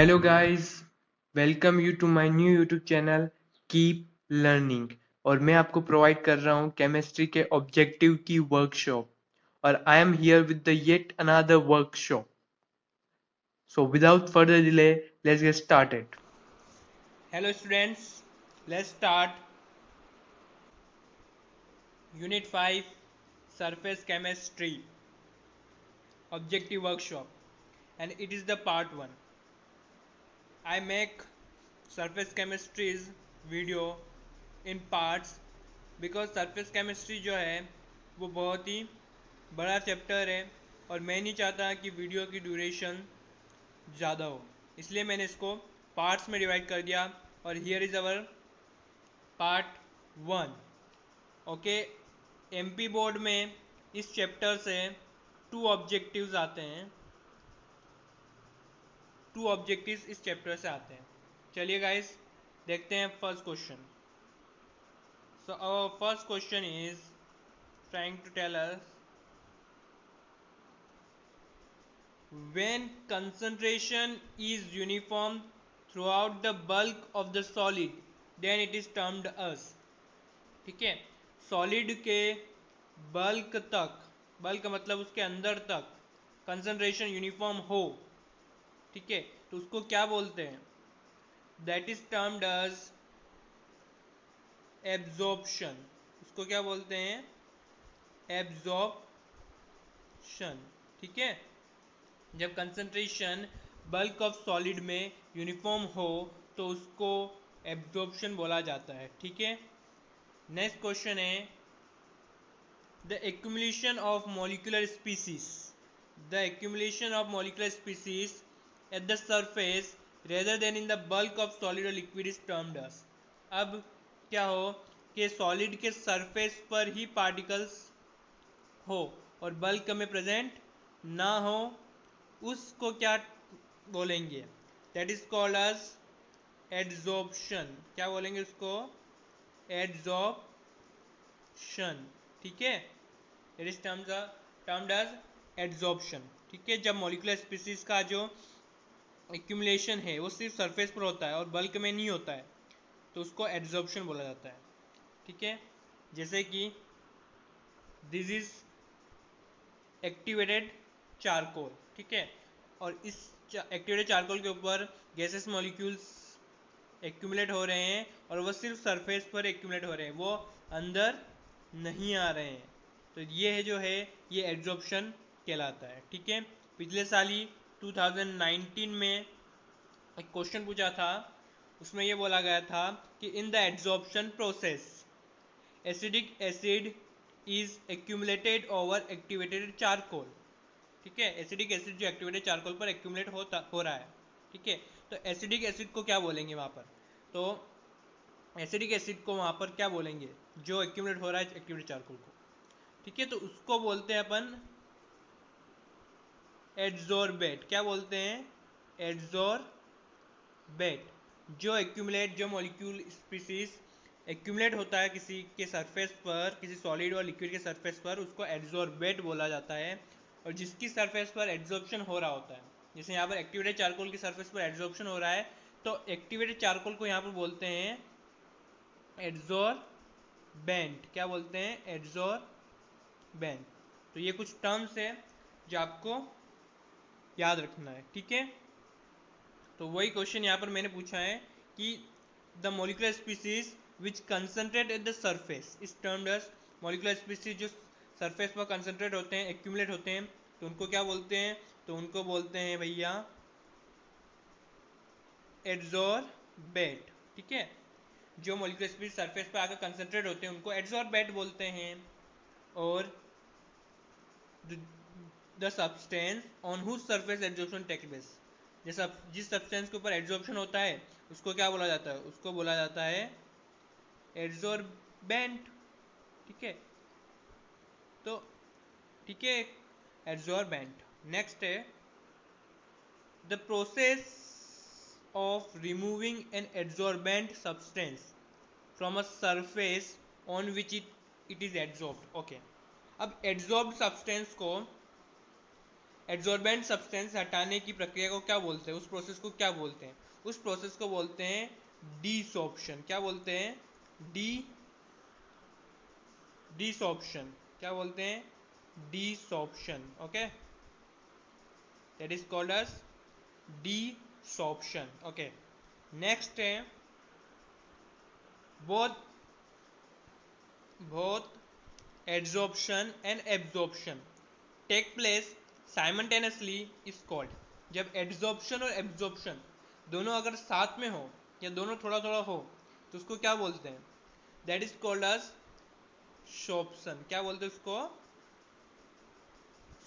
Hello guys, welcome you to my new YouTube channel Keep Learning। और मैं आपको provide कर रहा हूँ केमिस्ट्री के ऑब्जेक्टिव की वर्कशॉप और I am here with the yet another workshop. So without further delay let's get started. Hello students, let's start Unit 5 Surface Chemistry Objective Workshop, and it is the part 1. I make surface chemistry's video in parts because surface chemistry जो है वो बहुत ही बड़ा chapter है और मैं नहीं चाहता कि वीडियो की ड्यूरेशन ज़्यादा हो, इसलिए मैंने इसको पार्ट्स में डिवाइड कर दिया। और here is our part 1। Okay, MP board में इस चैप्टर से 2 ऑब्जेक्टिव्स आते हैं, 2 ऑब्जेक्टिव्स इस चैप्टर से आते हैं। चलिए गाइस देखते हैं first question. So our first question is trying to tell us when concentration is uniform throughout the bulk of the solid then it is termed as. ठीक है, सॉलिड के बल्क तक, बल्क मतलब उसके अंदर तक कंसंट्रेशन यूनिफॉर्म हो, ठीक है, तो उसको क्या बोलते हैं? That is termed as absorption. उसको क्या बोलते हैं? एब्जॉर्प्शन। ठीक है, जब कंसंट्रेशन बल्क ऑफ सॉलिड में यूनिफॉर्म हो तो उसको एब्जॉर्प्शन बोला जाता है। ठीक है, नेक्स्ट क्वेश्चन है the accumulation of molecular species. The accumulation of molecular species at the surface rather than in the bulk of solid or liquid is termed as। अब क्या हो कि सॉलिड के सरफेस पर ही पार्टिकल्स हो और बल्क में प्रेजेंट ना हो, उसको क्या बोलेंगे? That is called as adsorption. क्या बोलेंगे उसको? एड्जॉर्प्शन। ठीक है, it is termed as adsorption. ठीक है, जब मॉलिक्यूलर स्पीसीज का जो एक्यूमुलेशन है वो सिर्फ सरफेस पर होता है और बल्क में नहीं होता है तो उसको एड्जॉर्प्शन बोला जाता है। ठीक है, जैसे कि दिस इज एक्टिवेटेड चारकोल। ठीक है, और इस एक्टिवेटेड चारकोल के ऊपर गैसेस मॉलिक्यूल्स एक्यूमुलेट हो रहे हैं और वो सिर्फ सरफेस पर एक्यूमुलेट हो रहे हैं, वो अंदर नहीं आ रहे हैं, तो ये है जो है ये एड्जॉर्प्शन कहलाता है। ठीक है, पिछले साल ही 2019 में एक क्वेश्चन पूछा था, उसमें ये बोला गया था कि in the adsorption process acidic acid is accumulated over activated charcoal. ठीक है, एसिडिक एसिड जो एक्टिवेटेड चारकोल पर एक्यूमुलेट हो रहा है। ठीक है, तो एसिडिक एसिड को क्या बोलेंगे वहां पर? तो एसिडिक एसिड को वहां पर क्या बोलेंगे जो एक्यूमुलेट हो रहा है एक्टिवेटेड चारकोल को? ठीक है, तो उसको बोलते हैं अपन एड्जॉर्बेट। क्या बोलते हैं? एड्जॉर्बेट। जो एक्यूमुलेट, जो मॉलिक्यूल स्पीसीज एक्यूमुलेट होता है किसी के सरफेस पर, किसी सॉलिड और लिक्विड के सरफेस पर, उसको एड्जॉर्बेट बोला जाता है। और जिसकी सरफेस पर एड्जॉर्प्शन हो रहा होता है, जैसे यहाँ पर एक्टिवेटेड चारकोल की सरफेस पर एड्जॉर्प्शन हो रहा है तो एक्टिवेटेड चारकोल को यहाँ पर बोलते हैं एड्जॉर्बेंट। क्या बोलते हैं? एड्जॉर्बेंट। तो ये कुछ टर्म्स है जो आपको याद रखना है। ठीक है, तो वही क्वेश्चन यहाँ पर मैंने पूछा है कि the molecular species which concentrate at the surface is termed as. Molecular species जो सरफेस पर कंसंट्रेट होते हैं, एक्यूमुलेट होते हैं, तो उनको क्या बोलते हैं? तो उनको बोलते हैं भैया एड्जॉर्बेट। ठीक है, जो मॉलिक्यूलर स्पीसीज सरफेस पर आकर कंसंट्रेट होते हैं उनको एड्जॉर्बेट बोलते हैं। और the substance on whose surface adsorption take place, जैसा जिस सब्सटेंस के ऊपर एड्जॉर्प्शन होता है उसको क्या बोला जाता है? उसको बोला जाता है एड्जॉर्बेंट। ठीक है, तो ठीक है, एड्जॉर्बेंट। नेक्स्ट है the process of removing an adsorbent substance from a surface on which it is adsorbed. Okay, अब एड्जॉर्ब्ड सब्सटेंस को एड्सॉर्बेंट सब्सटेंस हटाने की प्रक्रिया को क्या बोलते हैं, उस प्रोसेस को क्या बोलते हैं? उस प्रोसेस को बोलते हैं डीसॉर्प्शन। क्या बोलते हैं? डीसॉर्प्शन। क्या बोलते हैं? Desorption. Okay, that is called as desorption. Okay, next है both both adsorption and absorption take place simultaneously is called। जब एड्सॉर्प्शन और एब्जॉर्प्शन दोनों अगर साथ में हो या दोनों थोड़ा थोड़ा हो तो उसको क्या बोलते हैं? That is called as sorption. क्या बोलते हैं उसको?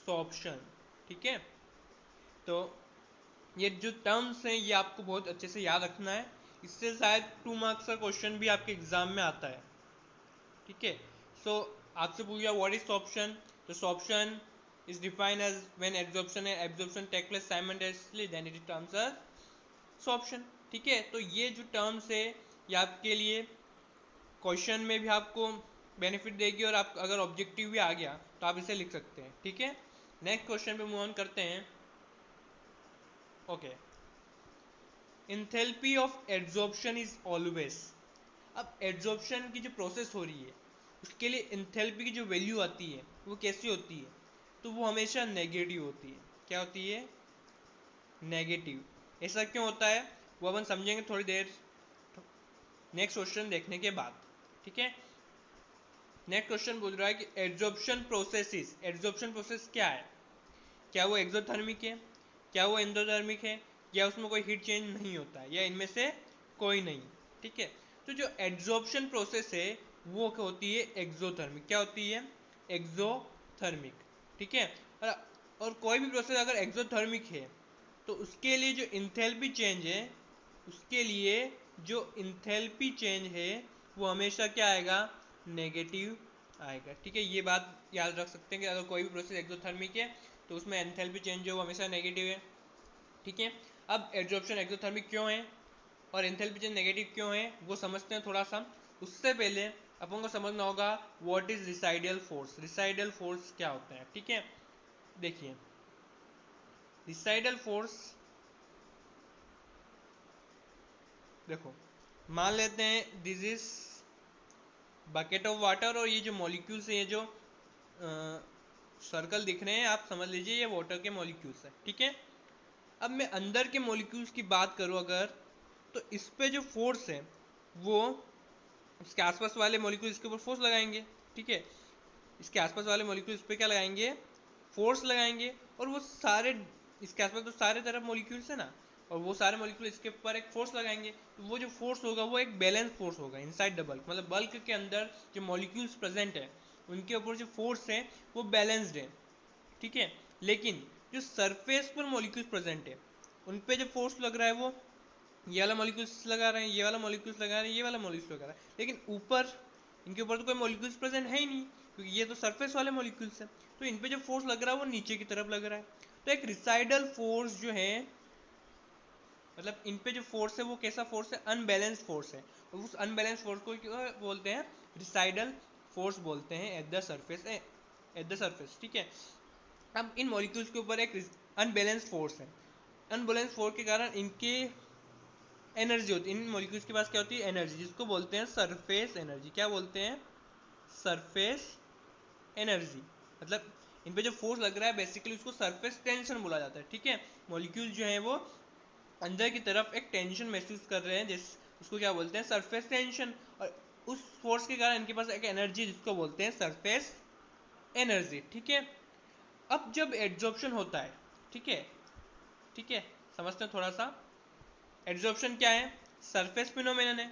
सॉर्प्शन। ठीक है, तो ये जो टर्म्स हैं ये आपको बहुत अच्छे से याद रखना है, इससे शायद 2 मार्क्स का क्वेश्चन भी आपके एग्जाम में आता है। ठीक है, सो आपसे पूछ गया व्हाट इज सॉर्प्शन, तो sorption is defined as when absorption and absorption take place simultaneously then it terms as sorption. ठीक है, तो ये जो टर्म्स है ये आपके लिए क्वेश्चन में भी आपको बेनिफिट देगी और आप अगर ऑब्जेक्टिव भी आ गया तो आप इसे लिख सकते हैं। ठीक है, नेक्स्ट क्वेश्चन पे मूव ऑन करते हैं। Okay, enthalpy of adsorption is always. अब एड्सॉर्प्शन की जो प्रोसेस हो रही है उसके लिए इंथैल्पी की जो वैल्यू आती है वो कैसी होती है? तो वो हमेशा नेगेटिव होती है। क्या होती है? नेगेटिव। ऐसा क्यों होता है वो अपन समझेंगे थोड़ी देर नेक्स्ट क्वेश्चन देखने के बाद। ठीक है, नेक्स्ट क्वेश्चन बोल रहा है कि एड्सॉर्प्शन प्रोसेसेस, एड्सॉर्प्शन प्रोसेस क्या है? क्या वो एक्सोथर्मिक है, क्या वो एंडोथर्मिक है, या उसमें कोई हीट चेंज नहीं होता है, या इनमें से कोई नहीं? ठीक है, तो जो एड्सॉर्प्शन प्रोसेस है वो होती है एक्सोथर्मिक। क्या होती है? एक्सोथर्मिक। ठीक है, और कोई भी प्रोसेस अगर एक्सोथर्मिक है तो उसके लिए जो इंथैल्पी चेंज है, उसके लिए जो इंथैल्पी चेंज है वो हमेशा क्या आएगा? नेगेटिव आएगा। ठीक है, ये बात याद रख सकते हैं कि अगर कोई भी प्रोसेस एक्सोथर्मिक है तो उसमें एंथैल्पी चेंज जो वो हमेशा नेगेटिव है। ठीक है, अब एड्सॉर्प्शन एक्सोथर्मिक क्यों है और एंथैल्पी चेंज नेगेटिव क्यों है वो समझते हैं थोड़ा सा। उससे पहले अपन को समझना होगा व्हाट इज रिसाइडल फोर्स। रिसाइडल फोर्स क्या होता है? ठीक है, देखिए रिसाइडल फोर्स, देखो मान लेते हैं this is bucket of water और ये जो मॉलिक्यूल्स हैं, ये जो सर्कल दिख रहे हैं आप समझ लीजिए ये वाटर के मॉलिक्यूल्स हैं। ठीक है, अब मैं अंदर के मॉलिक्यूल्स की बात करूं अगर, तो इस पे जो फोर्स है वो इसके आसपास वाले मॉलिक्यूल इसके ऊपर फोर्स लगाएंगे। ठीक है, इसके आसपास वाले मॉलिक्यूल इस पे क्या लगाएंगे? फोर्स लगाएंगे। और वो सारे इसके आसपास तो सारे तरफ मॉलिक्यूल्स है ना, और वो सारे मॉलिक्यूल इसके ऊपर एक फोर्स लगाएंगे, तो वो जो फोर्स होगा वो एक बैलेंस फोर्स होगा इनसाइड द बल्क। मतलब बल्क के अंदर जो मॉलिक्यूल्स प्रेजेंट है उनके ऊपर जो फोर्स है वो बैलेंस्ड है। ठीक है, लेकिन जो सरफेस पर मॉलिक्यूल्स प्रेजेंट है उन पे जो फोर्स लग रहा है वो ये वाला मॉलिक्यूल्स लगा रहे हैं, ये वाला मॉलिक्यूल्स लगा रहे हैं, ये वाला मॉलिक्यूल्स लगा रहा है, लेकिन ऊपर इनके ऊपर तो कोई मॉलिक्यूल्स प्रेजेंट है ही नहीं क्योंकि ये तो सरफेस वाले मॉलिक्यूल्स हैं। तो इन पे जो फोर्स लग रहा है वो नीचे की तरफ लग रहा है। तो एक रिसाइडल फोर्स जो है, मतलब इन पे जो फोर्स है वो कैसा फोर्स है? अनबैलेंस फोर्स है। और उस अनबैलेंस फोर्स को क्यों बोलते हैं? रिसाइडल फोर्स बोलते हैं eight the surface, eight the surface. ठीक है, अब इन मॉलिक्यूल्स के ऊपर एक अनबैलेंस फोर्स है। अनबैलेंस फोर्स के कारण इनके एनर्जी होती है, इन मॉलिक्यूल्स के पास क्या होती है? एनर्जी, जिसको बोलते हैं सरफेस एनर्जी। क्या बोलते हैं? Surface energy. मतलब इन पे जो फोर्स लग रहा है बेसिकली उसको सरफेस टेंशन बोला जाता है। ठीक है, मॉलिक्यूल जो है वो अंदर की तरफ एक टेंशन महसूस कर रहे हैं, जिस उसको क्या बोलते हैं? Surface tension. और उस फोर्स के कारण इनके पास एक एनर्जी जिसको बोलते हैं सरफेस एनर्जी। ठीक है, अब जब एड्सॉर्प्शन होता है, ठीक है, ठीक है, समझते हैं थोड़ा सा। एड्सॉर्प्शन क्या है? सरफेस फिनोमेनन है।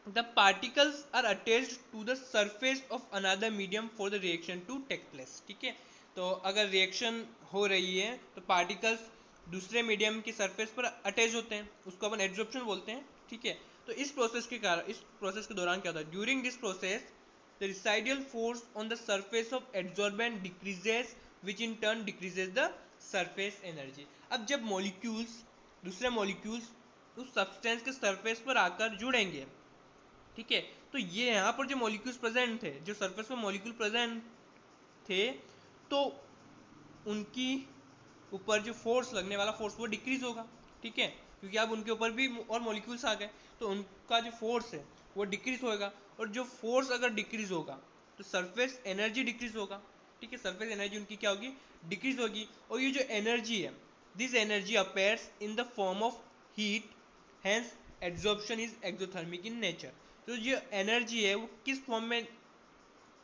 The particles are attached to the surface of another medium for the reaction to take place। ठीक है, तो अगर रिएक्शन हो रही है तो पार्टिकल्स दूसरे मीडियम की सरफेस पर अटैच होते हैं, उसको अपन एड्सॉर्प्शन बोलते हैं। ठीक है, तो इस प्रोसेस के कारण, इस प्रोसेस के दौरान क्या होता है? During this process the residual force on the surface of adsorbent decreases which in turn decreases the surface energy. अब जब मॉलिक्यूल्स दूसरे मॉलिक्यूल्स उस सब्सटेंस के सरफेस पर आकर जुड़ेंगे, ठीक है, तो ये यहाँ पर जो मॉलिक्यूल्स प्रेजेंट थे, जो सरफेस पर मॉलिक्यूल प्रेजेंट थे, तो उनकी ऊपर जो फोर्स लगने वाला फोर्स वो डिक्रीज होगा, ठीक है, क्योंकि अब उनके ऊपर भी और मॉलिक्यूल्स आ गए, तो उनका जो फोर्स है वो डिक्रीज होगा, और जो फोर्स अगर डिक्रीज होगा तो सरफेस एनर्जी डिक्रीज होगा, ठीक है, सरफेस एनर्जी उनकी क्या होगी, डिक्रीज होगी। और ये जो एनर्जी है, this energy appears in the form of heat, hence absorption is exothermic in nature. तो जो एनर्जी है वो किस फॉर्म में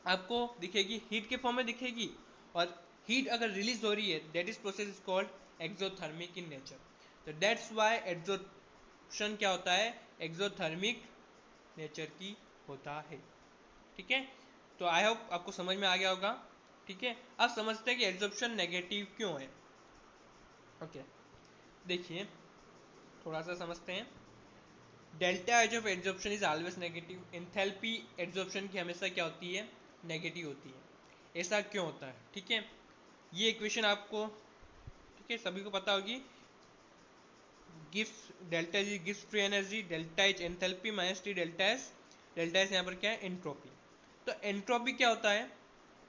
आपको दिखेगी, हीट के फॉर्म में दिखेगी, और हीट अगर रिलीज हो रही है that is process is called exothermic in nature. तो दैट्स वाई एब्जॉर्प्शन क्या होता है, एक्सोथर्मिक नेचर की होता है, ठीक है। तो आई होप आपको समझ में आ गया होगा, ठीक है। अब समझते हैं कि एब्जॉर्प्शन नेगेटिव क्यों है। ओके, देखिए थोड़ा सा समझते हैं। Delta H of absorption is always negative. Enthalpy absorption की हमेशा क्या होती है, नेगेटिव होती है। ऐसा क्यों होता है, ठीक है। ये इक्वेशन आपको, ठीक है, सभी को पता होगी। Gives delta G gives free energy, delta H enthalpy minus T delta S. Delta S यहाँ पर क्या है, एंट्रोपी। तो एंट्रोपी क्या होता है,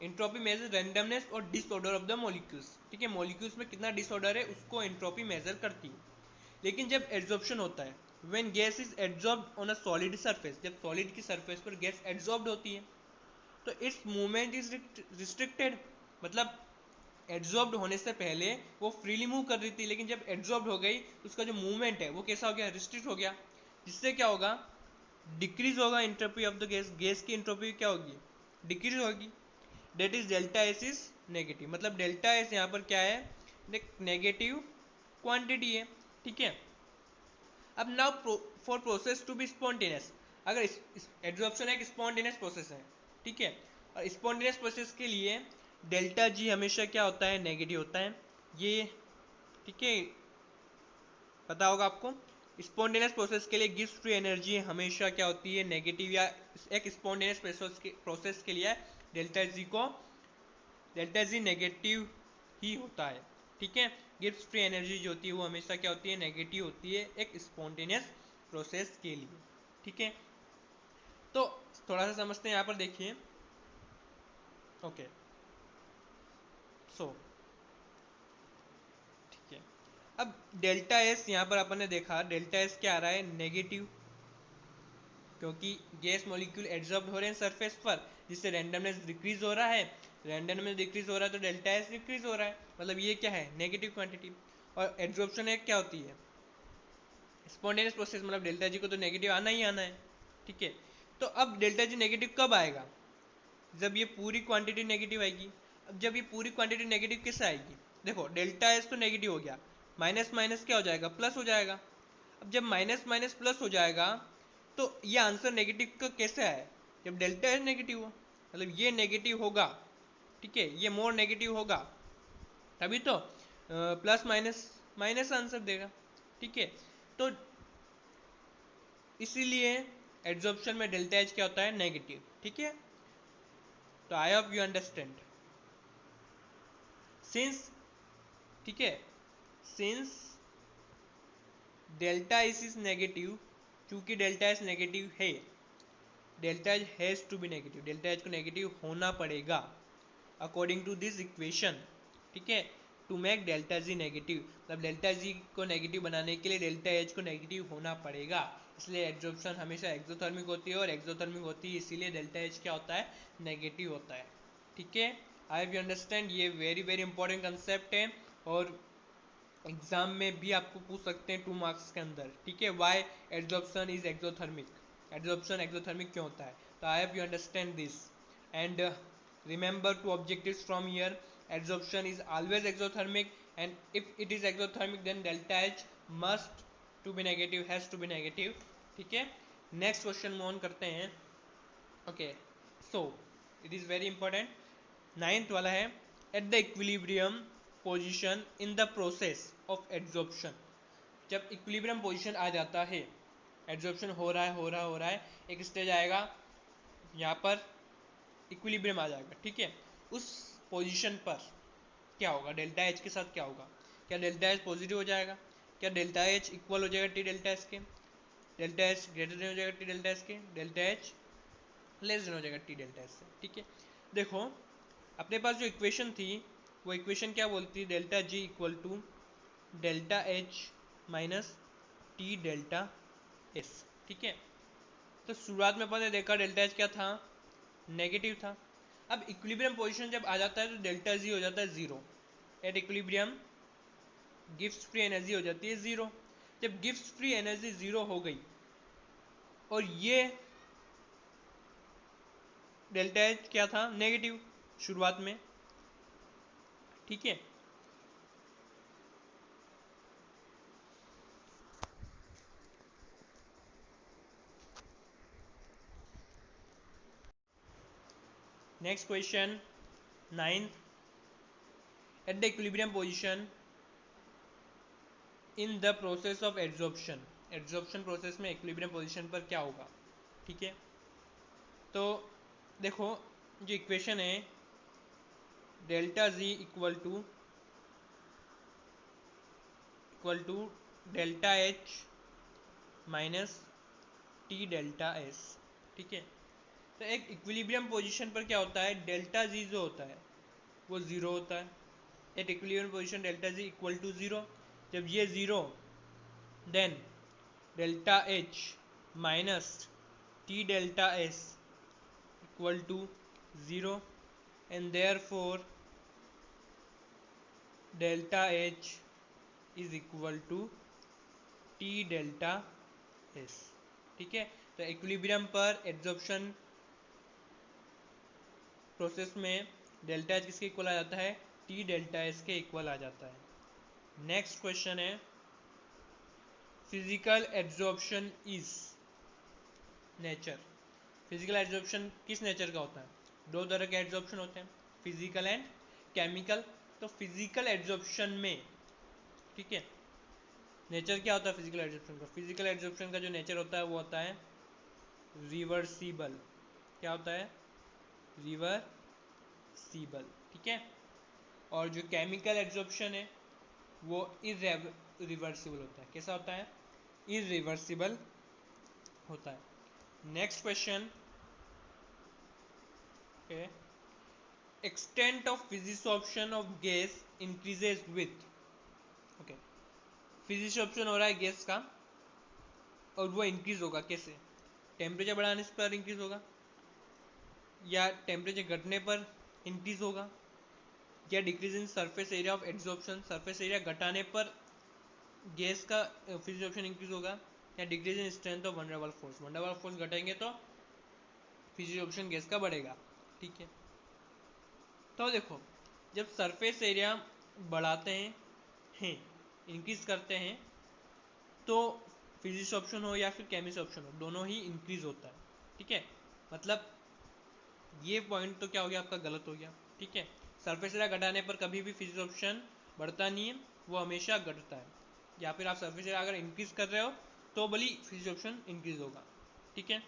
एंट्रोपी मेजर रैंडमनेस और डिसऑर्डर ऑफ द मॉलिक्यूल्स, ठीक है, मॉलिक्यूल्स में कितना डिसऑर्डर है उसको एंट्रोपी मेजर करती है। लेकिन जब एड्जॉर्प्शन होता है, when gas is adsorbed on a solid surface, जब सॉलिड की सरफेस पर गैस एड्जॉर्ब्ड होती है तो इट्स मूवमेंट इज रिस्ट्रिक्टेड। मतलब एड्जॉर्ब्ड होने से पहले वो फ्रीली मूव कर रही थी, लेकिन जब एड्जॉर्ब्ड हो गई तो उसका जो मूवमेंट है वो कैसा हो गया, रिस्ट्रिक्ट हो गया। जिससे क्या होगा, डिक्रीज होगा entropy of the gas, gas की एंट्रोपी क्या होगी, डिक्रीज होगी। That is delta S is negative. मतलब डेल्टा एस यहाँ पर क्या है, नेगेटिव क्वांटिटी है, ठीक है। अब now for process to be spontaneous, अगर एड्जॉर्प्शन एक स्पॉन्टेनियस प्रोसेस है, ठीक है, और स्पॉन्टेनियस प्रोसेस के लिए डेल्टा जी हमेशा क्या होता है, नेगेटिव होता है, ये ठीक है पता होगा आपको। स्पॉन्टेनियस प्रोसेस के लिए गिव्स फ्री एनर्जी हमेशा क्या होती है, नेगेटिव, या एक स्पॉन्टेनियस प्रोसेस के लिए डेल्टा जी को, डेल्टा जी नेगेटिव ही होता है, ठीक है। गिव्स फ्री एनर्जी जो होती है वो हमेशा क्या होती है, नेगेटिव होती है एक स्पॉन्टेनियस प्रोसेस के लिए, ठीक है। तो थोड़ा सा समझते हैं, यहाँ पर देखिए। ओके, सो ठीक है। अब डेल्टा एस यहाँ पर अपन ने देखा, डेल्टा एस क्या आ रहा है, नेगेटिव, क्योंकि गैस मॉलिक्यूल एड्जॉर्ब हो रहे हैं सरफेस पर, जिससे रैंडमनेस डिक्रीज हो रहा है। रैंडमनेस डिक्रीज हो रहा है तो डेल्टा एस डिक्रीज हो रहा है, मतलब ये क्या है, नेगेटिव क्वांटिटी। और एड्जॉर्प्शन एक क्या होती है, स्पॉन्टेनियस प्रोसेस, मतलब डेल्टा जी को तो नेगेटिव आना ही आना है, ठीक है। तो अब डेल्टा जी नेगेटिव कब आएगा, जब ये पूरी क्वांटिटी नेगेटिव आएगी। अब जब ये पूरी क्वांटिटी नेगेटिव किससे आएगी, देखो डेल्टा एस तो नेगेटिव हो गया, माइनस माइनस क्या हो जाएगा, प्लस हो जाएगा। अब जब माइनस माइनस प्लस हो जाएगा तो ये आंसर नेगेटिव का कैसे आए, जब डेल्टा एस नेगेटिव हो, मतलब ये नेगेटिव होगा, ठीक है, ये मोर नेगेटिव होगा, तभी तो प्लस माइनस माइनस आंसर देगा, ठीक है। तो इसीलिए एड्जॉर्प्शन में डेल्टा एच क्या होता है, नेगेटिव, ठीक है। तो I hope you understand. Since, ठीक है, since delta S is negative, चूंकि डेल्टा एस नेगेटिव है, delta H has to be negative, delta H को नेगेटिव होना पड़ेगा अकॉर्डिंग टू दिस इक्वेशन, ठीक है, to make delta G negative. मतलब डेल्टा जी को नेगेटिव बनाने के लिए डेल्टा एच को नेगेटिव होना पड़ेगा, इसलिए एब्जॉर्प्शन हमेशा एक्सोथर्मिक होती है, और एक्सोथर्मिक होती है इसीलिए डेल्टा एच क्या होता है, नेगेटिव होता है, ठीक है। आई यू अंडरस्टैंड, ये वेरी वेरी इंपॉर्टेंट कंसेप्ट है, और एग्जाम में भी आपको पूछ सकते हैं 2 मार्क्स के अंदर, ठीक है। Why adsorption is exothermic, adsorption exothermic क्यों होता है। तो I have you understand this, and remember 2 objectives from here, adsorption is always exothermic, and if it is exothermic then delta H must to be negative, has to be negative, ठीक है। Next question move on करते हैं। Okay, so it is very important, ninth वाला है, at the equilibrium position in the process of adsorption. जब equilibrium position आ जाता है, adsorption हो रहा है हो रहा है हो रहा है, एक स्टेज आएगा यहाँ पर इक्विलिब्रियम आ जाएगा, ठीक है। उस पोजीशन पर क्या होगा, डेल्टा एच के साथ क्या होगा, क्या डेल्टा एच पॉजिटिव हो जाएगा, क्या डेल्टा एच इक्वल हो जाएगा टी डेल्टा एस के, डेल्टा एच ग्रेटर देन हो जाएगा टी डेल्टा एस के, डेल्टा एच लेस देन हो जाएगा टी डेल्टा एस से, ठीक है। देखो अपने पास जो इक्वेशन थी वो इक्वेशन क्या बोलती है, delta G equal to delta H minus T delta S. ठीक है, तो शुरुआत में अपन ने देखा डेल्टा एच क्या था, नेगेटिव था। अब इक्विलिब्रियम पोजीशन जब आ जाता है तो डेल्टा जी हो जाता है zero. At equilibrium Gibbs free energy हो जाती है जीरो। जब गिब्स फ्री एनर्जी जीरो हो गई और ये डेल्टा एच क्या था, नेगेटिव शुरुआत में। ठीक है, next question 9, at the equilibrium position in the process of adsorption. Adsorption process में इक्विलिब्रियम पोजीशन पर क्या होगा। ठीक है, तो देखो जो इक्वेशन है delta G equal to delta H minus T delta S. ठीक है, तो एक इक्विलिब्रियम पोजीशन पर क्या होता है, डेल्टा जी जो होता है वो ज़ीरो होता है। At equilibrium position delta G equal to zero. जब ये zero, then delta H minus T delta S equal to zero, and therefore delta H is equal to T delta S. ठीक है, तो equilibrium पर absorption process में delta H किसके equal आ जाता है, टी डेल्टा एस के इक्वल आ जाता है। नेक्स्ट क्वेश्चन है physical absorption is nature. Physical absorption किस नेचर का होता है, दो तरह के एब्जॉर्प्शन होते हैं, फिजिकल एंड केमिकल। तो फिजिकल एब्जॉर्प्शन में, ठीक है, नेचर क्या होता है फिजिकल एब्जॉर्प्शन का, फिजिकल एब्जॉर्प्शन का जो नेचर होता है वो होता है रिवर्सिबल। क्या होता है, रिवर्सिबल। ठीक है, और जो केमिकल एब्जॉर्प्शन है वो इरिवर्सिबल होता है। कैसा होता है, इरिवर्सिबल होता है। Next question, extent of physisorption of gas increases with. Okay, physisorption हो रहा है गैस का और वो इंक्रीज होगा कैसे, टेम्परेचर बढ़ाने पर इंक्रीज होगा, या टेम्परेचर घटने पर इंक्रीज होगा, या decrease in surface area of absorption, surface area घटाने पर गैस का फिजिसॉर्प्शन इंक्रीज होगा, या decrease in strength of van der Waals force, van der Waals force घटेंगे तो फिजिसॉर्प्शन गैस का बढ़ेगा। ठीक है, तो देखो जब सरफेस एरिया बढ़ाते हैं इंक्रीज करते हैं तो फिजिक्स ऑप्शन हो या फिर केमिस्ट्री ऑप्शन हो दोनों ही इंक्रीज होता है। ठीक है, मतलब ये पॉइंट तो क्या हो गया आपका, गलत हो गया। ठीक है, सरफेस एरिया घटाने पर कभी भी फिजिक्स ऑप्शन बढ़ता नहीं है, वो हमेशा घटता है। या फिर आप सरफेस एरिया अगर इंक्रीज कर रहे हो तो भली फिजिक्स ऑप्शन इंक्रीज होगा। ठीक है,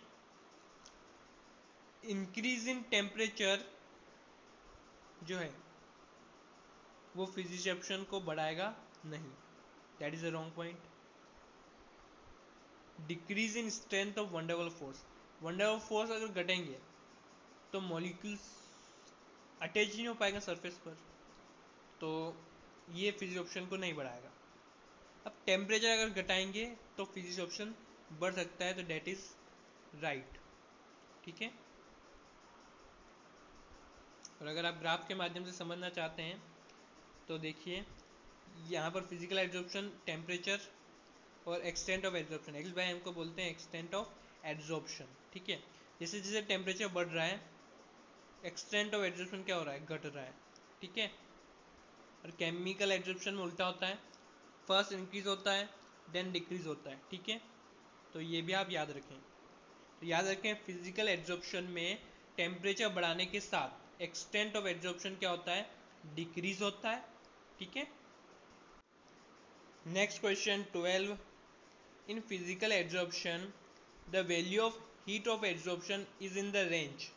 इंक्रीज इन टेम्परेचर जो है वो फिजिक्स ऑप्शन को बढ़ाएगा नहीं, that is a wrong point. Decrease in strength of van der Waals force, van der Waals force अगर घटेंगे तो मॉलिक्यूल्स अटैच नहीं हो पाएगा सरफेस पर, तो ये फिजिक्स ऑप्शन को नहीं बढ़ाएगा। अब टेम्परेचर अगर घटाएंगे तो फिजिक्स ऑप्शन बढ़ सकता है, तो डेट इज राइट। ठीक है, और अगर आप ग्राफ के माध्यम से समझना चाहते हैं तो देखिए यहाँ पर फिजिकल एब्जॉर्प्शन, टेम्परेचर और extent of absorption, x by m को बोलते हैं एक्सटेंट ऑफ एब्जॉर्प्शन। ठीक है, जैसे जैसे टेम्परेचर बढ़ रहा है एक्सटेंट ऑफ एब्जॉर्प्शन क्या हो रहा है, घट रहा है। ठीक है, और केमिकल एब्जॉर्प्शन में उल्टा होता है, फर्स्ट इंक्रीज होता है देन डिक्रीज होता है। ठीक है, तो ये भी आप याद रखें। तो याद रखें फिजिकल एब्जॉर्प्शन में टेम्परेचर बढ़ाने के साथ एक्सटेंट ऑफ एब्जॉर्प्शन क्या होता है, डिक्रीज होता है। ठीक है, next question 12, in physical absorption the value of heat of absorption is in the range।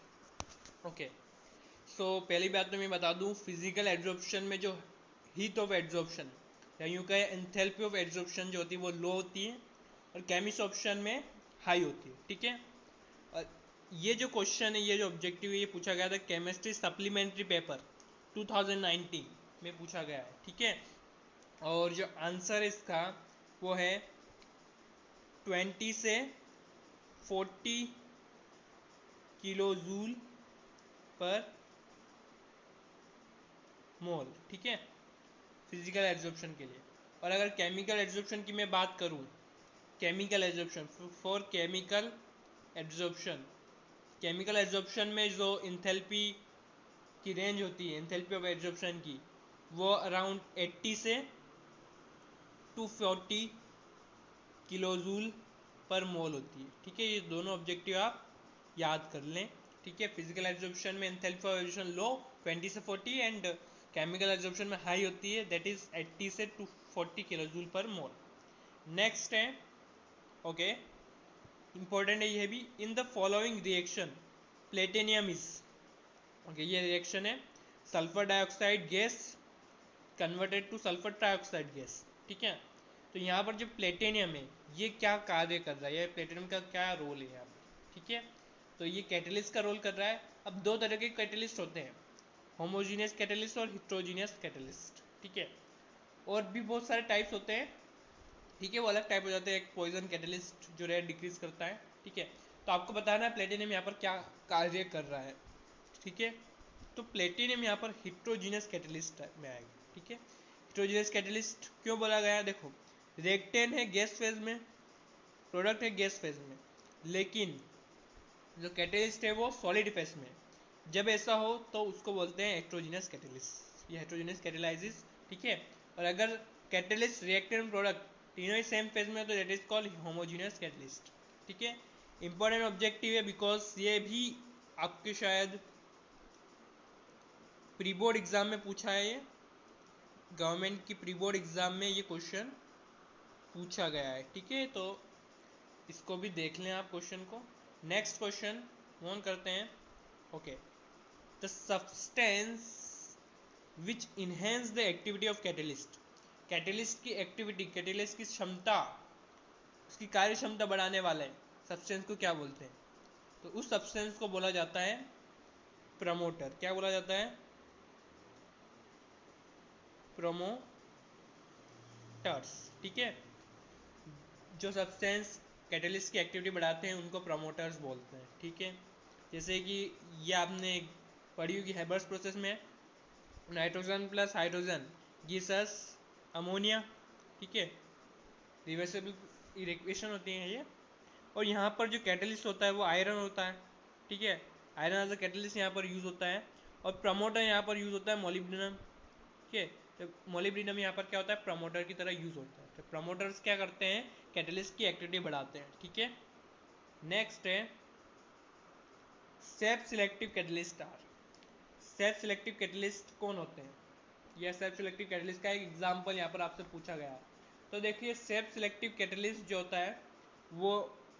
Okay, so पहली बात तो मैं बता दूं फिजिकल एब्जॉर्प्शन में जो हीट ऑफ एब्जॉर्प्शन या यूँ कहे एंथैल्पी ऑफ एब्जॉर्प्शन जो होती है वो लो होती है और केमिस्ट ऑप्शन में हाई होती है। ठीक है, और ये जो क्वेश्चन है, ये जो ऑब्जेक्टिव है, ये पूछा गया था केमिस्ट्री सप्लीमेंट्री पेपर 2019। में पूछा गया है, ठीक है। और जो आंसर इसका वो है 20 से 40 किलो जूल पर मोल, ठीक है, फिजिकल एब्जॉर्प्शन के लिए। और अगर केमिकल एब्जॉर्प्शन की मैं बात करूं, chemical absorption for chemical absorption में जो इंथैल्पी की रेंज होती है, इंथैल्पी ऑफ एब्जॉर्प्शन की, वो अराउंड 80 से 240 किलो जूल पर मोल होती है, ठीक है। ये दोनों ऑब्जेक्टिव आप याद कर लें, ठीक है। फिजिकल एब्जॉर्प्शन में एंथैल्पी ऑफ एब्जॉर्प्शन लो 20 से 40 एंड केमिकल एब्जॉर्प्शन में हाई होती है, दैट इज 80 से 240 किलो जूल पर मोल। नेक्स्ट है, ओके, इंपॉर्टेंट है ये भी, in the following reaction platinum is, okay, ये रिएक्शन है sulphur dioxide gas converted two sulphur trioxide gas, ठीक है। तो यहाँ पर जो प्लेटिनियम है ये क्या कार्य कर रहा है, ये प्लेटिनियम का क्या रोल है यहाँ पर, ठीक है। तो ये कैटलिस्ट का रोल कर रहा है। अब दो तरह के कैटलिस्ट होते हैं, होमोजीनियस कैटलिस्ट और हिट्रोजीनियस कैटलिस्ट, ठीक है। और भी बहुत सारे टाइप्स होते हैं, ठीक है, वो अलग टाइप हो जाते हैं। एक पॉइजन कैटलिस्ट जो रेट डिक्रीज करता है, ठीक है। तो आपको बताना है प्लेटिनियम यहाँ पर क्या कार्य कर रहा है, ठीक है। तो प्लेटिनियम यहाँ पर हिट्रोजीनियस कैटलिस्ट में आएगा, ठीक है। हिट्रोजीनियस कैटलिस्ट क्यों बोला गया, देखो, रिएक्टेंट है गैस फेज में, प्रोडक्ट है गैस फेज में, लेकिन जो कैटलिस्ट है वो सॉलिड फेज में। जब ऐसा हो तो उसको बोलते हैं हेट्रोजीनियस कैटलिस्ट, ये हेट्रोजीनियस कैटलाइजिस, ठीक है। और अगर कैटलिस्ट रिएक्टेंट प्रोडक्ट तीनों ही सेम फेज में तो that is called homogeneous catalyst, ठीक है। इंपॉर्टेंट ऑब्जेक्टिव है बिकॉज ये भी आपके शायद प्री बोर्ड एग्जाम में पूछा है, ये गवर्नमेंट की प्री बोर्ड एग्जाम में ये क्वेश्चन पूछा गया है, ठीक है। तो इसको भी देख लें आप क्वेश्चन को। नेक्स्ट क्वेश्चन ऑन करते हैं, okay. The substance which enhance the activity of catalyst, catalyst की एक्टिविटी, कैटलिस्ट की क्षमता, उसकी कार्य क्षमता बढ़ाने वाले सब्सटेंस को क्या बोलते हैं, तो उस सब्सटेंस को बोला जाता है प्रमोटर। क्या बोला जाता है, प्रमोटर्स, ठीक है। जो सब्सटेंस कैटलिस्ट की एक्टिविटी बढ़ाते हैं उनको प्रमोटर्स बोलते हैं, ठीक है। जैसे कि ये आपने पढ़ी होगी हेबर्स प्रोसेस में, nitrogen plus hydrogen gives us ammonia, ठीक है, रिवर्सिबल इक्वेशन होती है ये। और यहाँ पर जो कैटलिस्ट होता है वो आयरन होता है, ठीक है, आयरन एज अ कैटलिस्ट यहाँ पर यूज होता है। और प्रमोटर यहाँ पर यूज होता है मोलिब्डेनम, ठीक है। तो मोलिब्डेनम यहाँ पर क्या होता है, प्रमोटर की तरह यूज होता है। तो प्रमोटर्स क्या करते हैं, कैटलिस्ट की एक्टिविटी बढ़ाते हैं, ठीक है। नेक्स्ट है self selective catalyst are, self selective catalyst कौन होते हैं, यह सेल्फ सिलेक्टिव कैटलिस्ट का एक एग्जांपल यहाँ पर आपसे पूछा गया है। तो देखिए सेल्फ सिलेक्टिव कैटलिस्ट जो होता है वो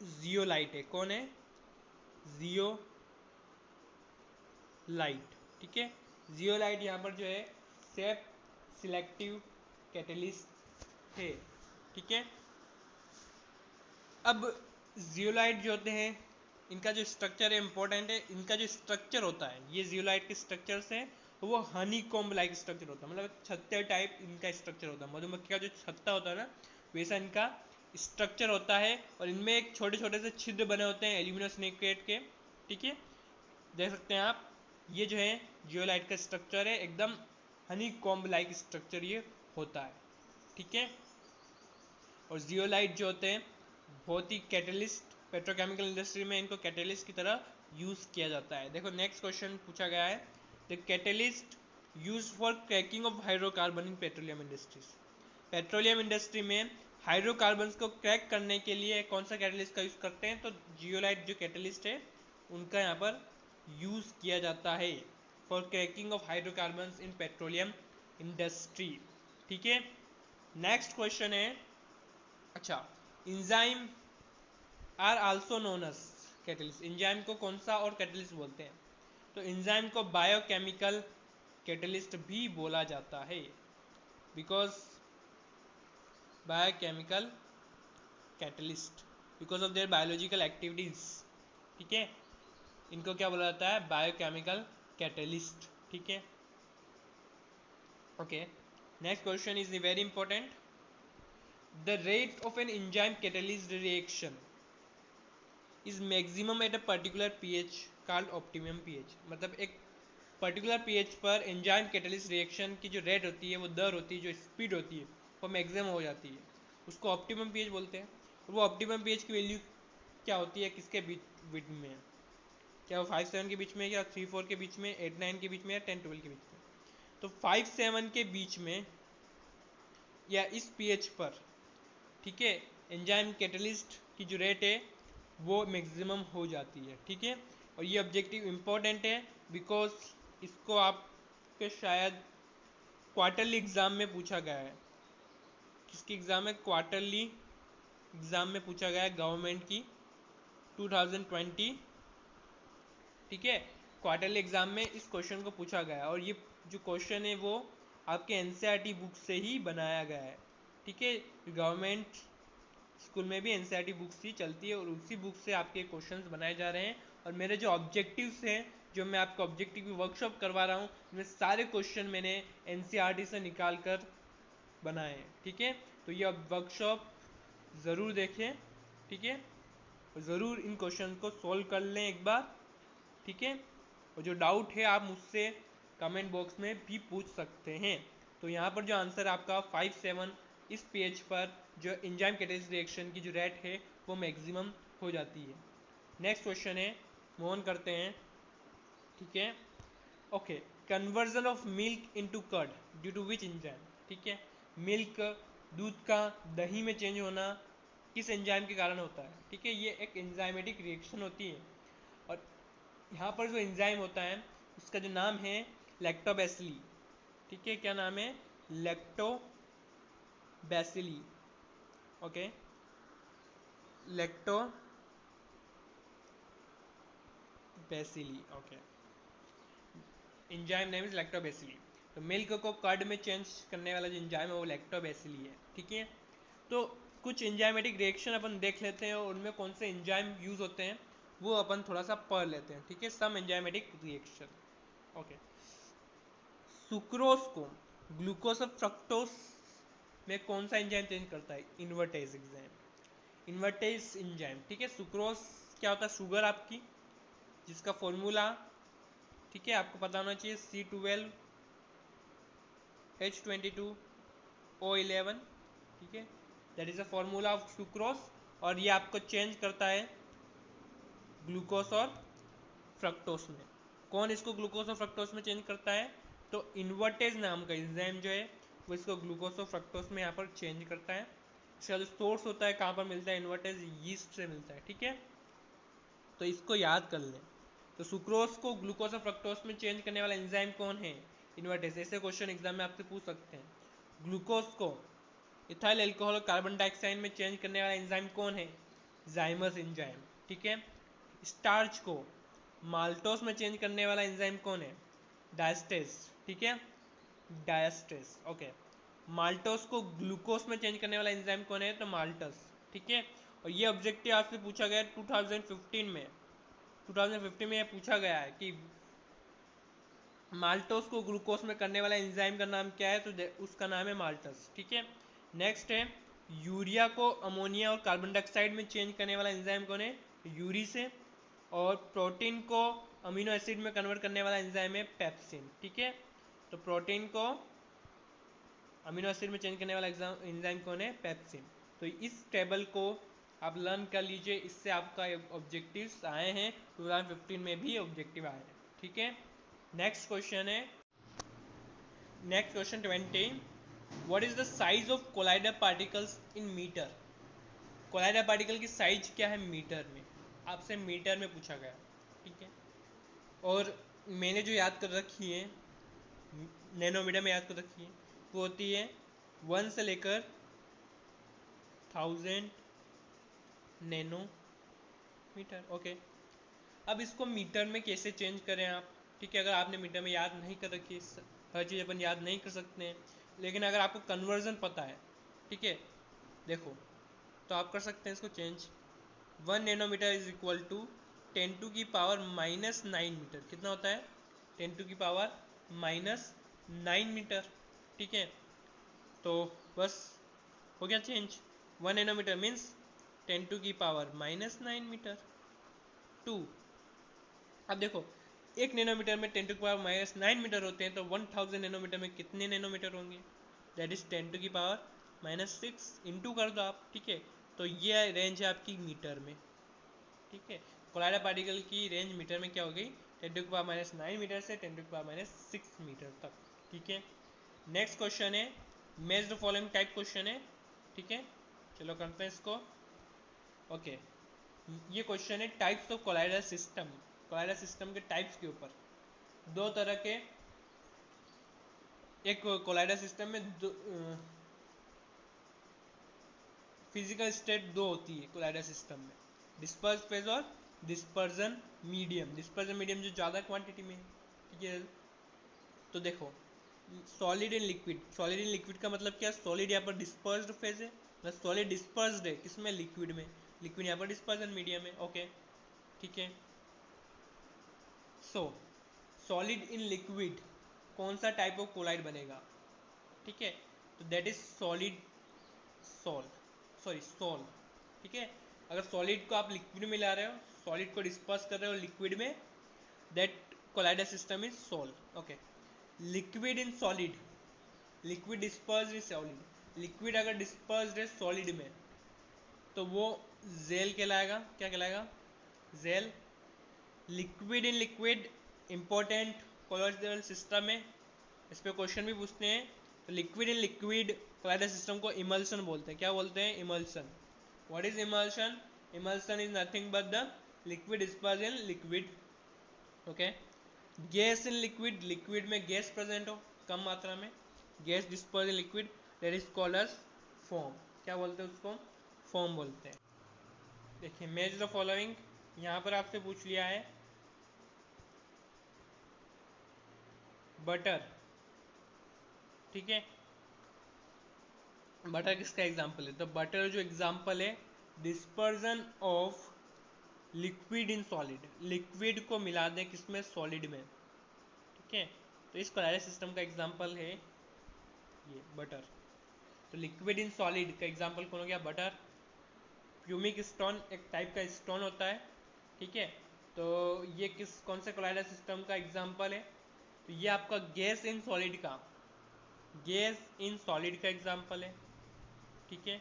जियोलाइट है, कौन है, जियोलाइट, ठीक है। जियोलाइट यहाँ पर जो है सेल्फ सिलेक्टिव कैटलिस्ट है, ठीक है। अब जियोलाइट जो होते हैं इनका जो स्ट्रक्चर है इंपॉर्टेंट है, इनका जो स्ट्रक्चर होता है, ये जियोलाइट के स्ट्रक्चर्स हैं वो हनी कॉम्ब लाइक स्ट्रक्चर होता है, मतलब छत्ते टाइप इनका स्ट्रक्चर होता है, मधुमक्खी का जो छत्ता होता है ना वैसा इनका स्ट्रक्चर होता है। और इनमें एक छोटे छोटे से छिद्र बने होते हैं एल्यूमिनोसिलिकेट के, ठीक है, देख सकते हैं आप। ये जो है जियोलाइट का स्ट्रक्चर है, एकदम हनी कॉम्ब लाइक स्ट्रक्चर ये होता है, ठीक है। और जियोलाइट जो होते हैं बहुत ही कैटलिस्ट, पेट्रोकेमिकल इंडस्ट्री में इनको कैटलिस्ट की तरह यूज किया जाता है। देखो नेक्स्ट क्वेश्चन पूछा गया है, the catalyst use for cracking of hydrocarbon in petroleum industries, petroleum industry में हाइड्रोकार्बन को क्रैक करने के लिए कौन सा कैटलिस्ट का यूज करते हैं, तो जियोलाइट जो कैटलिस्ट है उनका यहाँ पर यूज किया जाता है for cracking of hydrocarbon in petroleum industry, ठीक है। नेक्स्ट क्वेश्चन है, अच्छा, enzyme are also known as catalyst, enzyme को कौन सा और कैटलिस्ट बोलते हैं, तो इंजाइम को बायोकेमिकल कैटलिस्ट भी बोला जाता है, because biochemical catalyst because of their biological activities, ठीक है, इनको क्या बोला जाता है, बायोकेमिकल कैटलिस्ट, ठीक है। Okay, next question is very important. The rate of an enzyme catalyst reaction is maximum at a particular pH called optimum pH. मतलब एक पर्टिकुलर पीएच पर एंजाइम कैटलिस्ट रिएक्शन की जो रेट होती है, वो दर होती है, जो स्पीड होती है, वो मैक्सिमम हो जाती है, उसको ऑप्टिमम पीएच बोलते हैं। और वो ऑप्टिमम पीएच की वैल्यू क्या होती है, किसके बीच में है? क्या वो 5-7 के बीच में, या 3-4 के बीच में, 8-9 के बीच में, या 10-12 के बीच में? तो 5-7 के बीच में या इस पीएच पर, ठीक है, एंजाइम कैटलिस्ट की जो रेट है वो मैक्सिमम हो जाती है, ठीक है। और ये ऑब्जेक्टिव इम्पोर्टेंट है बिकॉज इसको आपके शायद क्वार्टरली एग्जाम में पूछा गया है। किसकी एग्जाम में? क्वार्टरली एग्जाम में पूछा गया है, गवर्नमेंट की 2020, ठीक है। क्वार्टरली एग्जाम में इस क्वेश्चन को पूछा गया है, और ये जो क्वेश्चन है वो आपके एनसीईआरटी बुक से ही बनाया गया है, ठीक है। गवर्नमेंट स्कूल में भी एनसीईआरटी बुक्स ही चलती है, और उसी बुक से आपके क्वेश्चंस बनाए जा रहे हैं। और मेरे जो ऑब्जेक्टिव्स हैं, जो मैं आपको ऑब्जेक्टिव की वर्कशॉप करवा रहा हूँ, उसमें सारे क्वेश्चन मैंने एनसीईआरटी से निकाल कर बनाए हैं, ठीक है। तो ये वर्कशॉप ज़रूर देखें, ठीक है, और ज़रूर इन क्वेश्चन को सोल्व कर लें एक बार, ठीक है। और जो डाउट है आप मुझसे कमेंट बॉक्स में भी पूछ सकते हैं। तो यहाँ पर जो आंसर आपका 5-7 इस पेज पर जो एंजाइम कैटलिस्ट रिएक्शन की जो रेट है वो मैक्सिमम हो जाती है। नेक्स्ट क्वेश्चन है, मूव ऑन करते हैं, ठीक है। Okay, conversion of milk into curd due to which enzyme, ठीक है। मिल्क, दूध का दही में चेंज होना किस एंजाइम के कारण होता है, ठीक है। ये एक एंजाइमेटिक रिएक्शन होती है, और यहाँ पर जो एंजाइम होता है उसका जो नाम है लैक्टोबैसिली, ठीक है। क्या नाम है? Lactobacilli, okay, lactobacilli, okay, enzyme name is lactobacilli. तो मिल्क को कर्ड में चेंज करने वाला जो एंजाइम है वो लैक्टोबैसिली है, ठीक है। तो कुछ एंजाइमेटिक रिएक्शन अपन देख लेते हैं, और उनमें कौन से एंजाइम यूज होते हैं वो अपन थोड़ा सा पढ़ लेते हैं, ठीक है। सम एंजाइमेटिक रिएक्शन, ओके। सुक्रोज को ग्लूकोज और फ्रक्टोज में कौन सा एंजाइम चेंज करता है? इन्वर्टेज एंजाइम, इन्वर्टेज एंजाइम, ठीक है। सुक्रोज क्या होता है? शुगर आपकी, जिसका फॉर्मूला, ठीक है, आपको पता होना चाहिए, C12H22O11, ठीक है, that is the formula of sucrose. और ये आपको चेंज करता है ग्लूकोज और फ्रक्टोज में। कौन इसको ग्लूकोज और फ्रक्टोज में चेंज करता है? तो इन्वर्टेज नाम का एंजाइम जो है वो इसको ग्लूकोज और फ्रक्टोज में यहाँ पर चेंज करता है। इसका जो सोर्स होता है, कहाँ पर मिलता है? इन्वर्टेज यीस्ट से मिलता है, ठीक है। तो इसको याद कर लें। तो सुक्रोज को ग्लूकोज और फ्रक्टोज में चेंज करने वाला एंजाइम कौन है? इन्वर्टेज। ऐसे क्वेश्चन एग्जाम में आपसे पूछ सकते हैं। ग्लूकोज को इथाइल अल्कोहल और कार्बन डाइऑक्साइड में चेंज करने वाला एंजाइम कौन है? जाइमस एंजाइम, ठीक है। स्टार्च को माल्टोस में चेंज करने वाला एंजाइम कौन है? डायस्टेज, ठीक है, डायस्टेज, ओके। माल्टोस को ग्लूकोज में चेंज करने वाला एंजाइम कौन है? तो माल्टस, ठीक है। और ये ऑब्जेक्टिव आपसे पूछा गया 2015 में, 2015 में यह पूछा गया है कि माल्टोस को ग्लूकोज में करने वाला एंजाइम का नाम क्या है? तो उसका नाम है माल्टस, ठीक है। नेक्स्ट है, यूरिया को अमोनिया और कार्बन डाइऑक्साइड में चेंज करने वाला एंजाइम कौन है? यूरिसे। और प्रोटीन को अमीनो एसिड में कन्वर्ट करने वाला एंजाइम है पेप्सिन, ठीक है। तो प्रोटीन को अमीनो एसिड में चेंज करने वाला एंजाइम कौन है? पेप्सिन। तो इस टेबल को आप लर्न कर लीजिए, इससे आपका ऑब्जेक्टिव्स आए हैं, 2015 में भी ऑब्जेक्टिव आए हैं, ठीक है। नेक्स्ट क्वेश्चन है, next question 20, what is the size of colloidal particles in metre? Colloidal particle की साइज क्या है मीटर में? आपसे मीटर में पूछा गया, ठीक है। और मैंने जो याद कर रखी है, नैनोमीटर में याद कर रखी है, वो होती है 1 से लेकर 1000 नैनोमीटर, ओके। अब इसको मीटर में कैसे चेंज करें आप, ठीक है। अगर आपने मीटर में याद नहीं कर रखी, हर चीज़ अपन याद नहीं कर सकते हैं, लेकिन अगर आपको कन्वर्जन पता है, ठीक है, देखो, तो आप कर सकते हैं इसको change. 1 nanometre is equal to 10⁻⁹ metre. कितना होता है? 10⁻⁹ मीटर, ठीक है, तो बस हो गया चेंज। 1 nanometre means 10⁻⁻⁹मीटर। 2, अब देखो 1 नैनोमीटर में 10⁻⁻⁹ होते हैं, तो 1000 नैनोमीटर में कितने नैनोमीटर होंगे? दैट इज 10⁻⁻⁶ इंटू कर दो आप, ठीक है। तो ये रेंज है आपकी मीटर में, ठीक है। कोलाइडर पार्टिकल की रेंज मीटर में क्या हो गई? 10⁻⁹ मीटर से 10⁻⁶ मीटर तक, ठीक है। नेक्स्ट क्वेश्चन है match the following type question है, ठीक है। चलो करते हैं इसको। ओके, ये क्वेश्चन है types of collider system. Collider system के टाइप्स के ऊपर। दो तरह के, एक कोलाइडर सिस्टम में दो फिजिकल स्टेट दो होती है कोलाइडर सिस्टम में, डिस्पर्स फेज और डिस्पर्जन मीडियम। डिस्पर्जन मीडियम जो ज़्यादा क्वांटिटी में, ठीक है। तो देखो solid and liquid. Solid and liquid का मतलब क्या? सॉलिड यहाँ पर डिस्पर्स्ड फेज है, मतलब सॉलिड डिस्पर्स्ड है किसमें? लिक्विड में। लिक्विड यहाँ पर डिस्पर्जन मीडियम है, ओके, ठीक है। सो सॉलिड इन लिक्विड कौन सा टाइप ऑफ कोलाइड बनेगा, ठीक है। तो that is solid sol, sorry sol, ठीक है। अगर सॉलिड को आप लिक्विड में ला रहे हो, सॉलिड को डिस्पर्स कर रहे हो लिक्विड में, that colloidal system is sol, okay. Liquid in solid, liquid disperse in solid. Liquid अगर डिस्पर्स्ड है सॉलिड में तो वो जेल कहलाएगा। क्या कहलाएगा? Gel. Liquid in liquid important colloidal system में, इस पे क्वेश्चन भी पूछते हैं। तो liquid in liquid colloidal system को इमल्सन बोलते हैं। क्या बोलते हैं? Emulsion. What is emulsion? Emulsion is nothing but the liquid disperse in liquid, okay. Gas in liquid, liquid में गैस प्रेजेंट हो कम मात्रा में, gas disperse in liquid, that is called as foam. क्या बोलते हैं उसको? फॉर्म बोलते हैं। देखिए मैच द फॉलोइंग, यहाँ पर आपसे पूछ लिया है बटर, ठीक है। बटर किसका एग्जाम्पल है? तो बटर जो एग्जाम्पल है dispersion of liquid in solid. Liquid को मिला दें किसमें? सॉलिड में, ठीक है। तो इस कोलाइडर सिस्टम का एग्जाम्पल है ये बटर। तो लिक्विड इन सॉलिड का एग्जाम्पल कौन हो गया? बटर। प्यूमिक स्टोन एक टाइप का स्टोन होता है, ठीक है। तो ये कौन से कोलाइडर सिस्टम का एग्जाम्पल है? तो ये आपका गैस इन सॉलिड का, गैस इन सॉलिड का एग्जाम्पल है, ठीक है।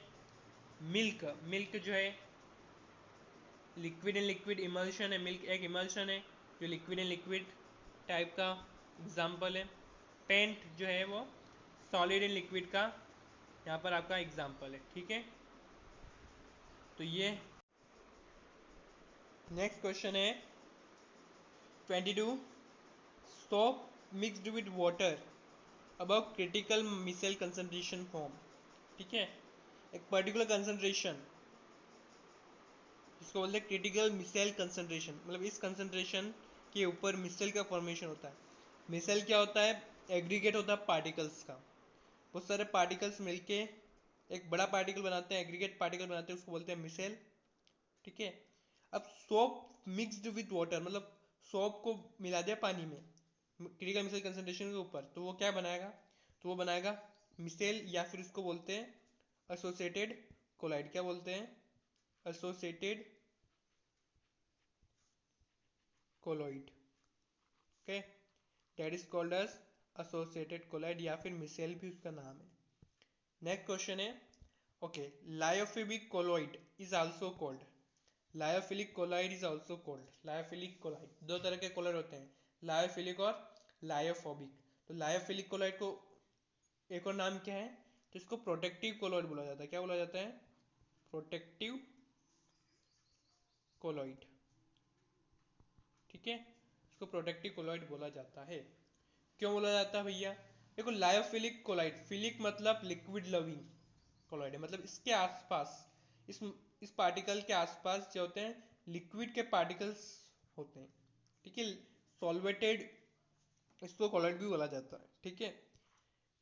मिल्क, मिल्क जो है लिक्विड इन लिक्विड इमल्शन है। मिल्क एक इमल्शन है जो लिक्विड इन लिक्विड टाइप का एग्जाम्पल है। पेंट जो है वो सॉलिड इन लिक्विड का यहाँ पर आपका एग्जाम्पल है, ठीक है। तो ये नेक्स्ट क्वेश्चन है 22। Soap mixed with water above critical micelle concentration form, ठीक है। एक पर्टिकुलर कंसंट्रेशन जिसको बोलते हैं क्रिटिकल मिसेल कंसंट्रेशन, मतलब इस कंसंट्रेशन के ऊपर मिसेल का फॉर्मेशन होता है। मिसेल क्या होता है? एग्रीगेट होता है पार्टिकल्स का। बहुत सारे पार्टिकल्स मिलके एक बड़ा पार्टिकल बनाते हैं, एग्रीगेट पार्टिकल बनाते हैं, उसको बोलते हैं मिसेल, ठीक है। अब सोप मिक्सड विद वाटर, मतलब सोप को मिला दिया पानी में क्रिटिकल मिसेल कंसंट्रेशन के ऊपर, तो वो क्या बनाएगा? तो वो बनाएगा मिसेल, या फिर उसको बोलते हैं एसोसिएटेड कोलाइड। क्या बोलते हैं? Associated colloid, okay, that is called as associated colloid, या फिर मिसेल भी उसका नाम है। नेक्स्ट क्वेश्चन है, okay, lyophilic colloid is also called, lyophilic colloid is also called, lyophilic colloid. दो तरह के कोलाइड होते हैं, लायोफिलिक और लायोफोबिक। तो लायोफिलिक कोलाइड को एक और नाम क्या है? तो इसको प्रोटेक्टिव कोलॉइड बोला जाता है। क्या बोला जाता है? प्रोटेक्टिव कोलॉइड, ठीक है। इसको प्रोटेक्टिव कोलॉइड बोला जाता है। क्यों बोला जाता है भैया? देखो लायोफिलिक कोलाइड, फिलिक मतलब लिक्विड लविंग कोलॉइड है, मतलब इसके आसपास, इस पार्टिकल के आसपास जो होते हैं लिक्विड के पार्टिकल्स होते हैं, ठीक है। सॉल्वेटेड इसको कोलॉइड भी बोला जाता है, ठीक है।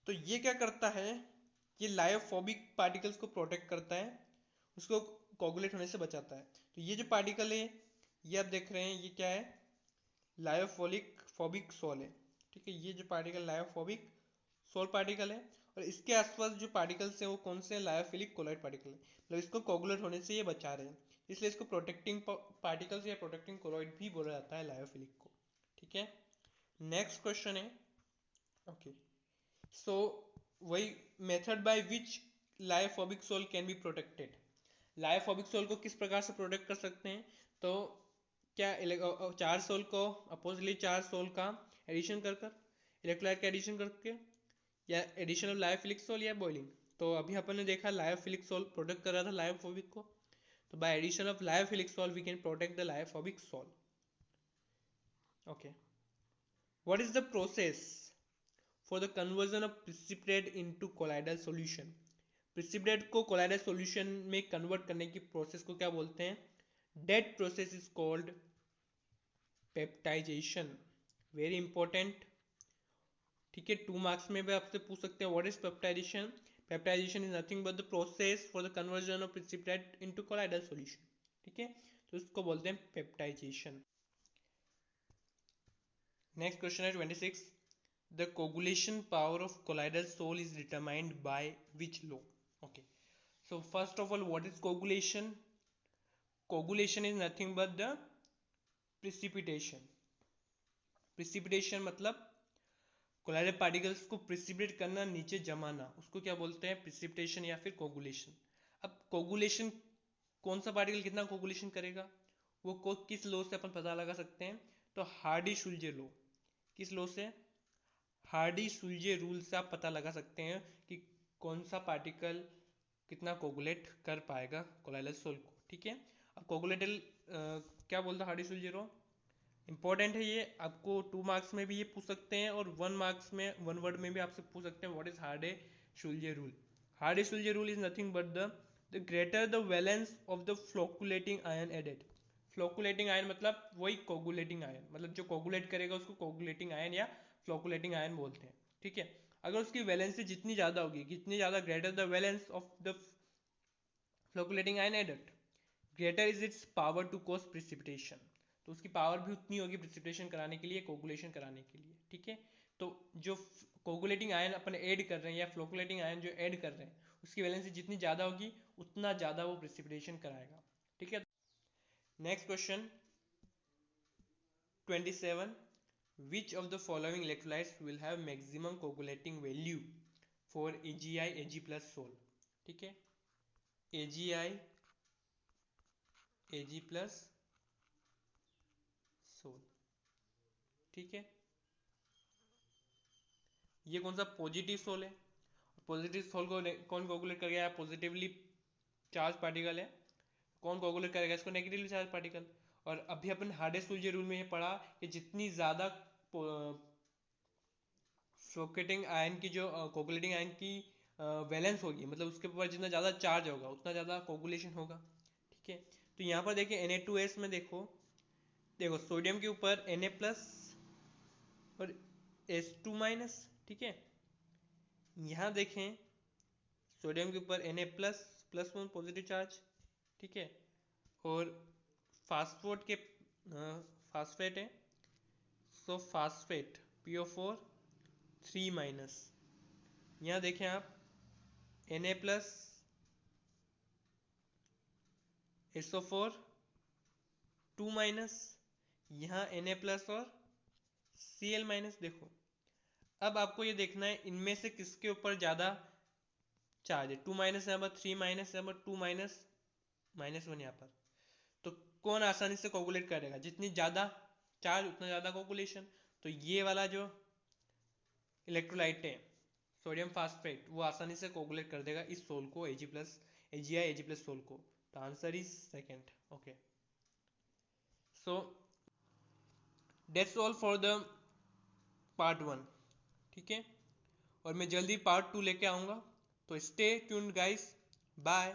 तो ये क्या करता है? ये लायोफोबिक पार्टिकल्स को प्रोटेक्ट करता है, उसको कोगुलेट होने से बचाता है। तो ये जो पार्टिकल है ये आप देख रहे हैं, ये क्या है? लायोफोलिक फोबिक सॉल है, ठीक है। ये जो पार्टिकल लायोफोबिक सोल पार्टिकल है, और इसके आसपास जो पार्टिकल्स हैं वो कौन से हैं, लायोफिलिक कोलॉइड पार्टिकल है, मतलब इसको कोगुलेट होने से ये बचा रहे हैं, इसलिए इसको प्रोटेक्टिंग पार्टिकल्स या प्रोटेक्टिंग कोलॉइड भी बोला जाता है लायोफिलिक को। ठीक है, नेक्स्ट क्वेश्चन है। ओके, सो वही method by which lyophobic sol can be protected. Lyophobic sol को किस प्रकार से प्रोटेक्ट कर सकते हैं, तो क्या चार सोल को अपोजिटली चार सोल का एडिशन कर कर, इलेक्ट्रोलाइट का एडिशन करके, या एडिशन ऑफ लायोफिलिक सोल, या बॉइलिंग। तो अभी अपन ने देखा लायोफिलिक सोल प्रोटेक्ट कर रहा था लायोफोबिक को, तो by addition of lyophilic sol we can protect the lyophobic sol. Okay, what is the process for the conversion of precipitate into colloidal solution. Precipitate को कोलाइडल सॉल्यूशन में convert करने की process को क्या बोलते हैं, that process is called peptization. Very important. ठीक है, 2 मार्क्स में भी आपसे पूछ सकते हैं what is peptization. Peptization is nothing but the process for the conversion of precipitate into colloidal solution. ठीक है, तो इसको बोलते हैं पेप्टाइजेशन। नेक्स्ट क्वेश्चन है 26, the coagulation power of colloidal sol is determined by which law. Okay, so first of all, what is coagulation? Coagulation is nothing but the precipitation. Precipitation मतलब colloidal particles को precipitate करना, नीचे जमाना, उसको क्या बोलते हैं, प्रिसिपिटेशन या फिर कोगुलेशन। अब कोगुलेशन, कौन सा पार्टिकल कितना कोगुलेशन करेगा, वो किस लॉ से अपन पता लगा सकते हैं, तो हार्डी-शुल्जे लॉ। किस लॉ से, हार्डी-शुल्जे रूल से आप पता लगा सकते हैं कि कौन सा पार्टिकल कितना कोगुलेट कर पाएगा कोलाइडल सोल को। ठीक है, अब कोगुलेटल क्या बोलता है हार्डी-शुल्जे लॉ, इंपॉर्टेंट है ये, आपको 2 मार्क्स में भी ये पूछ सकते हैं और 1 मार्क्स में 1 वर्ड में भी आपसे पूछ सकते हैं what is Hardy Schulze rule. Hardy Schulze rule is nothing but the greater the valence of the flocculating ion added. Flocculating ion मतलब वही कोगुलेटिंग आयन, मतलब जो कोगुलेट करेगा उसको कोगुलेटिंग आयन या फ्लोकुलेटिंग आयन बोलते हैं। ठीक है, अगर उसकी वैलेंसी जितनी ज़्यादा होगी, कितनी ज़्यादा, greater the valence of the flocculating ion added, greater is its power to cause precipitation. तो उसकी पावर भी उतनी होगी प्रिसिपिटेशन कराने के लिए, कोगुलेशन कराने के लिए। ठीक है, तो जो कोगुलेटिंग आयन अपन ऐड कर रहे हैं या फ्लोकुलेटिंग आयन जो ऐड कर रहे हैं, उसकी वैलेंसी जितनी ज़्यादा होगी उतना ज़्यादा वो प्रिसिपिटेशन कराएगा। ठीक है, next question 27, which of the following electrolytes will have maximum coagulating value for AgI Ag plus Sol। ठीक है, AgI Ag plus Sol। ठीक है, ये कौन सा पॉजिटिव सोल है, पॉजिटिव सोल को कौन कोगुलेट कर गया, पॉजिटिवली चार्ज पार्टिकल है, कौन कोगुलेट करेगा इसको, नेगेटिवली चार्ज पार्टिकल। और अभी अपन हार्डे-शुल्जे रूल में ये पढ़ा कि जितनी ज़्यादा फ्लोकुलेटिंग आयन की, जो कोगुलेटिंग आयन की वैलेंस होगी, मतलब उसके ऊपर जितना ज़्यादा चार्ज होगा उतना ज़्यादा कोगुलेशन होगा। ठीक है, तो यहाँ पर देखिए Na2S में देखो, देखो सोडियम के ऊपर Na प्लस और H2 माइनस। ठीक है, यहाँ देखें सोडियम के ऊपर Na plus plus 1 positive charge. ठीक है, और फास्फोट के फास्फेट है, सो फास्फेट PO4 3 माइनस। यहाँ देखें आप Na प्लस SO4 2 माइनस, यहाँ Na प्लस और Cl माइनस। देखो अब आपको ये देखना है इनमें से किसके ऊपर ज़्यादा चार्ज है, 2 माइनस यहाँ पर, 3 माइनस यहाँ पर, 2 माइनस -1 यहाँ पर। तो कौन आसानी से कोगुलेट करेगा, जितनी ज़्यादा चार्ज उतना ज़्यादा कोगुलेशन। तो ये वाला जो इलेक्ट्रोलाइट है सोडियम फास्फेट, वो आसानी से कोगुलेट कर देगा इस सोल को, Ag plus AgI Ag plus sol को। तो answer is second. Okay, so that's all for the part 1। ठीक है, और मैं जल्दी पार्ट 2 लेके आऊँगा, तो स्टे ट्यून्ड गाइस, बाय।